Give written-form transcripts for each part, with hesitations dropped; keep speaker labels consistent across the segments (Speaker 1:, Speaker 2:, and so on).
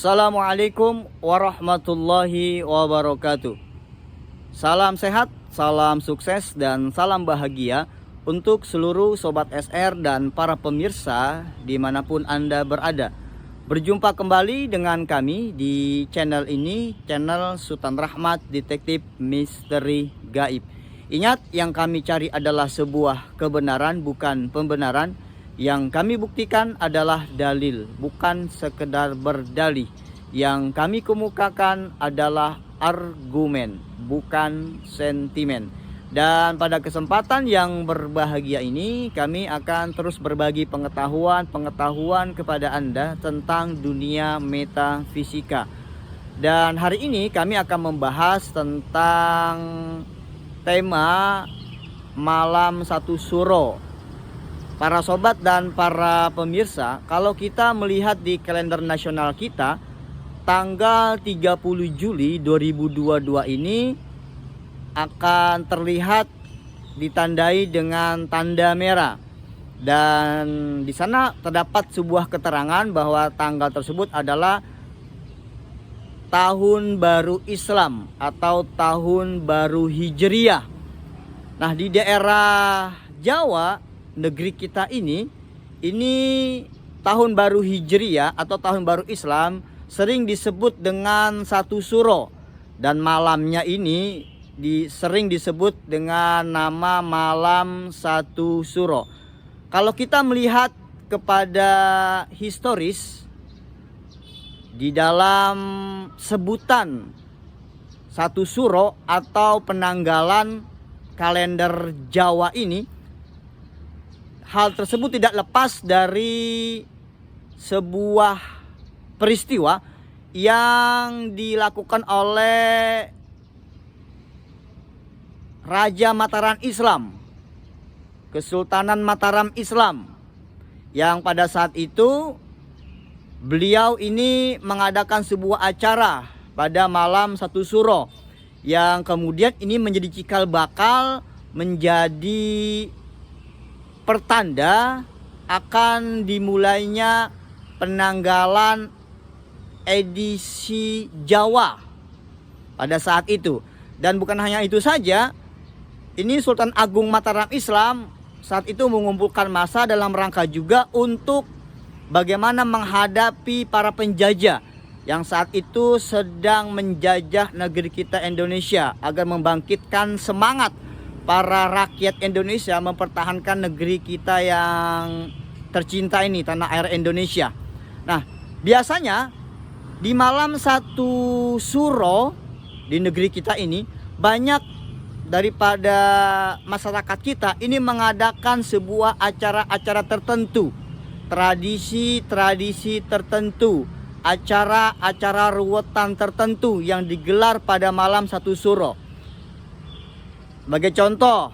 Speaker 1: Assalamualaikum warahmatullahi wabarakatuh. Salam sehat, salam sukses, dan salam bahagia untuk seluruh Sobat SR dan para pemirsa dimanapun Anda berada. Berjumpa kembali dengan kami di channel ini, channel Sultan Rahmat Detektif Misteri Gaib. Ingat, yang kami cari adalah sebuah kebenaran, bukan pembenaran. Yang kami buktikan adalah dalil, bukan sekedar berdalih. Yang kami kemukakan adalah argumen, bukan sentimen. Dan pada kesempatan yang berbahagia ini, kami akan terus berbagi pengetahuan kepada Anda tentang dunia metafisika. Dan hari ini kami akan membahas tentang tema malam satu suro. Para sobat dan para pemirsa, kalau kita melihat di kalender nasional kita, tanggal 30 Juli 2022 ini akan terlihat ditandai dengan tanda merah. Dan di sana terdapat sebuah keterangan bahwa tanggal tersebut adalah tahun baru Islam atau tahun baru Hijriah. Nah, di daerah Jawa, negeri kita ini tahun baru Hijriah atau tahun baru Islam sering disebut dengan satu suro, dan malamnya ini sering disebut dengan nama malam satu suro. Kalau kita melihat kepada historis di dalam sebutan satu suro atau penanggalan kalender Jawa ini, hal tersebut tidak lepas dari sebuah peristiwa yang dilakukan oleh Raja Mataram Islam, Kesultanan Mataram Islam, yang pada saat itu beliau ini mengadakan sebuah acara pada malam satu suro, yang kemudian ini menjadi cikal bakal, menjadi pertanda akan dimulainya penanggalan edisi Jawa pada saat itu. Dan bukan hanya itu saja, ini Sultan Agung Mataram Islam saat itu mengumpulkan massa dalam rangka juga untuk bagaimana menghadapi para penjajah yang saat itu sedang menjajah negeri kita Indonesia, agar membangkitkan semangat para rakyat Indonesia mempertahankan negeri kita yang tercinta ini, tanah air Indonesia. Nah, biasanya di malam satu suro di negeri kita ini, banyak daripada masyarakat kita ini mengadakan sebuah acara-acara tertentu, tradisi-tradisi tertentu, acara-acara ruwetan tertentu yang digelar pada malam satu suro. Sebagai contoh,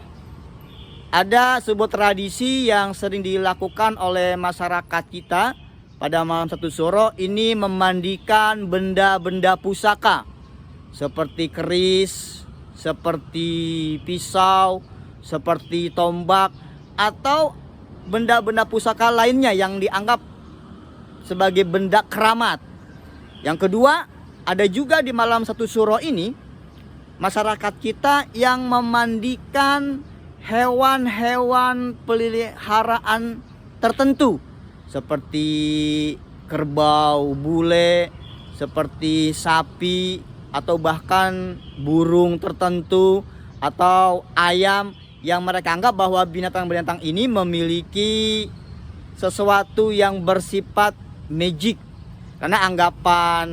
Speaker 1: ada sebuah tradisi yang sering dilakukan oleh masyarakat kita pada malam satu suro ini, memandikan benda-benda pusaka seperti keris, seperti pisau, seperti tombak, atau benda-benda pusaka lainnya yang dianggap sebagai benda keramat. Yang kedua, ada juga di malam satu suro ini masyarakat kita yang memandikan hewan-hewan peliharaan tertentu seperti kerbau, bule, seperti sapi, atau bahkan burung tertentu atau ayam, yang mereka anggap bahwa binatang-binatang ini memiliki sesuatu yang bersifat magic. Karena anggapan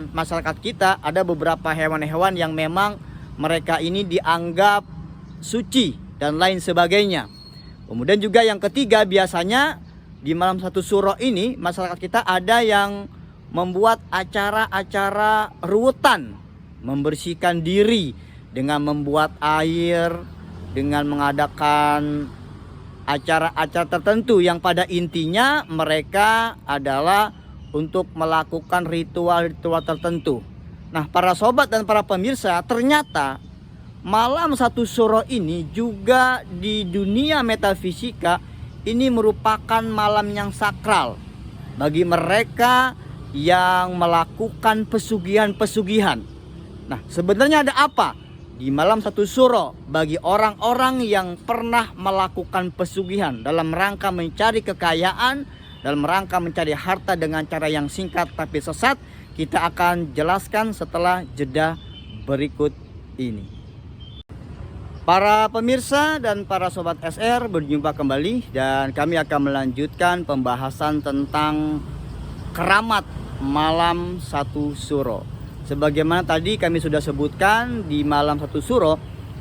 Speaker 1: masyarakat kita, ada beberapa hewan-hewan yang memang mereka ini dianggap suci dan lain sebagainya. Kemudian juga yang ketiga, biasanya di malam satu suro ini masyarakat kita ada yang membuat acara-acara ruwetan, membersihkan diri dengan membuat air, dengan mengadakan acara-acara tertentu yang pada intinya mereka adalah untuk melakukan ritual-ritual tertentu. Nah, para sobat dan para pemirsa, ternyata malam satu suro ini juga di dunia metafisika ini merupakan malam yang sakral bagi mereka yang melakukan pesugihan-pesugihan. Nah, sebenarnya ada apa di malam satu suro bagi orang-orang yang pernah melakukan pesugihan dalam rangka mencari kekayaan, dalam rangka mencari harta dengan cara yang singkat tapi sesat? Kita akan jelaskan setelah jeda berikut ini. Para pemirsa dan para sobat SR, berjumpa kembali dan kami akan melanjutkan pembahasan tentang keramat malam satu suro. Sebagaimana tadi kami sudah sebutkan, di malam satu suro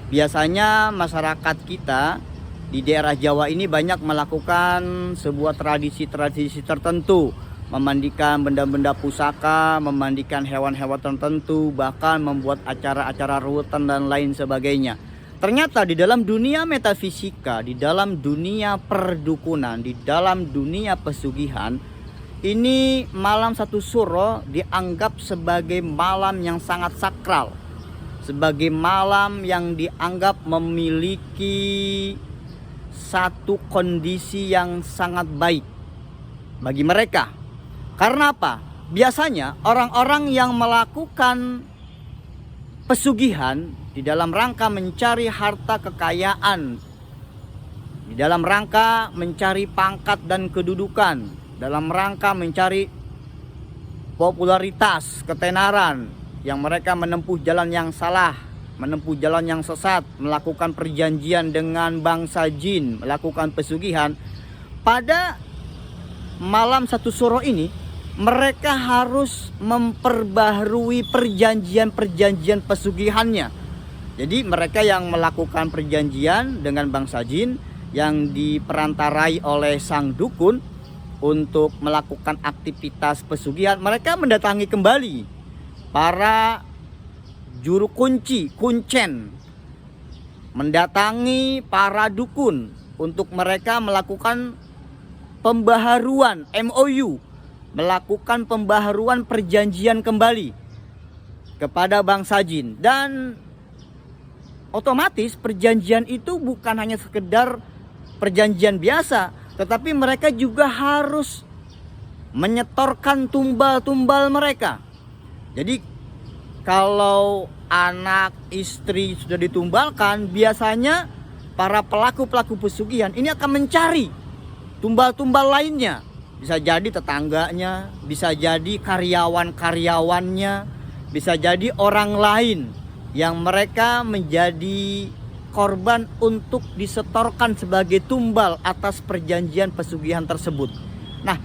Speaker 1: biasanya masyarakat kita di daerah Jawa ini banyak melakukan sebuah tradisi-tradisi tertentu, memandikan benda-benda pusaka, memandikan hewan-hewan tertentu, bahkan membuat acara-acara ruwetan dan lain sebagainya. Ternyata di dalam dunia metafisika, di dalam dunia perdukunan, di dalam dunia pesugihan, ini malam satu suro dianggap sebagai malam yang sangat sakral, sebagai malam yang dianggap memiliki satu kondisi yang sangat baik bagi mereka. Karena apa? Biasanya orang-orang yang melakukan pesugihan di dalam rangka mencari harta kekayaan, di dalam rangka mencari pangkat dan kedudukan, dalam rangka mencari popularitas, ketenaran, yang mereka menempuh jalan yang salah, menempuh jalan yang sesat, melakukan perjanjian dengan bangsa jin, melakukan pesugihan. Pada malam satu suro ini mereka harus memperbaharui perjanjian-perjanjian pesugihannya. Jadi mereka yang melakukan perjanjian dengan bangsa jin yang diperantarai oleh sang dukun untuk melakukan aktivitas pesugihan, mereka mendatangi kembali para juru kunci, kuncen, mendatangi para dukun untuk mereka melakukan pembaharuan MOU, melakukan pembaharuan perjanjian kembali kepada bangsa jin. Dan otomatis perjanjian itu bukan hanya sekedar perjanjian biasa, tetapi mereka juga harus menyetorkan tumbal-tumbal mereka. Jadi kalau anak istri sudah ditumbalkan, biasanya para pelaku-pelaku pesugihan ini akan mencari tumbal-tumbal lainnya. Bisa jadi tetangganya, bisa jadi karyawan-karyawannya, bisa jadi orang lain yang mereka menjadi korban untuk disetorkan sebagai tumbal atas perjanjian pesugihan tersebut. Nah,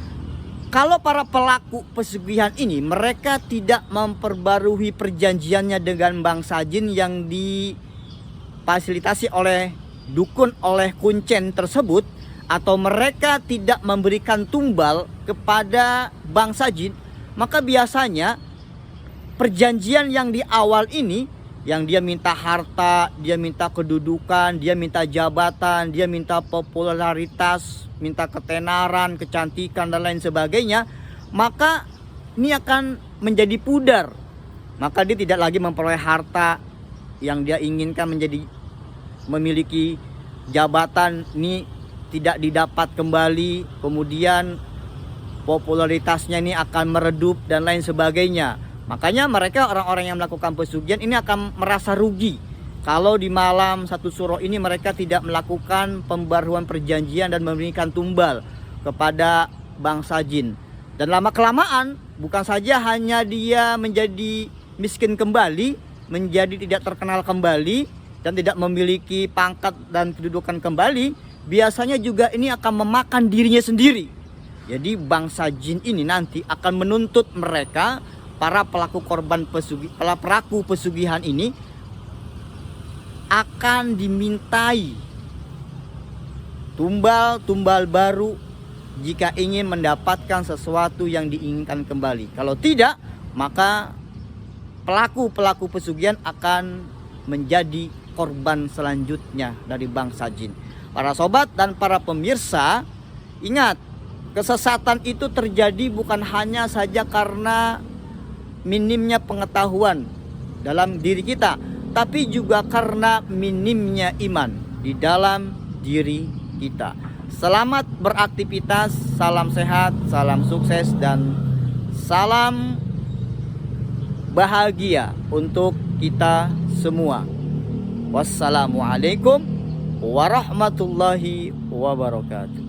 Speaker 1: kalau para pelaku pesugihan ini mereka tidak memperbarui perjanjiannya dengan bangsa jin yang difasilitasi oleh dukun, oleh kuncen tersebut, atau mereka tidak memberikan tumbal kepada bangsa jin, maka biasanya perjanjian yang di awal ini, yang dia minta harta, dia minta kedudukan, dia minta jabatan, dia minta popularitas, minta ketenaran, kecantikan dan lain sebagainya, maka ini akan menjadi pudar. Maka dia tidak lagi memperoleh harta yang dia inginkan, menjadi memiliki jabatan ini tidak didapat kembali, kemudian popularitasnya ini akan meredup dan lain sebagainya. Makanya mereka, orang-orang yang melakukan pesugihan ini akan merasa rugi kalau di malam satu suro ini mereka tidak melakukan pembaruan perjanjian dan memberikan tumbal kepada bangsa jin. Dan lama kelamaan bukan saja hanya dia menjadi miskin kembali, menjadi tidak terkenal kembali, dan tidak memiliki pangkat dan kedudukan kembali, biasanya juga ini akan memakan dirinya sendiri. Jadi bangsa jin ini nanti akan menuntut mereka, para pelaku korban para pelaku pesugihan ini, akan dimintai tumbal-tumbal baru jika ingin mendapatkan sesuatu yang diinginkan kembali. Kalau tidak, maka pelaku-pelaku pesugihan akan menjadi korban selanjutnya dari bangsa jin. Para sobat dan para pemirsa, ingat, kesesatan itu terjadi bukan hanya saja karena minimnya pengetahuan dalam diri kita, tapi juga karena minimnya iman di dalam diri kita. Selamat beraktivitas, salam sehat, salam sukses, dan Salam bahagia untuk kita semua. Wassalamualaikum warahmatullahi wabarakatuh.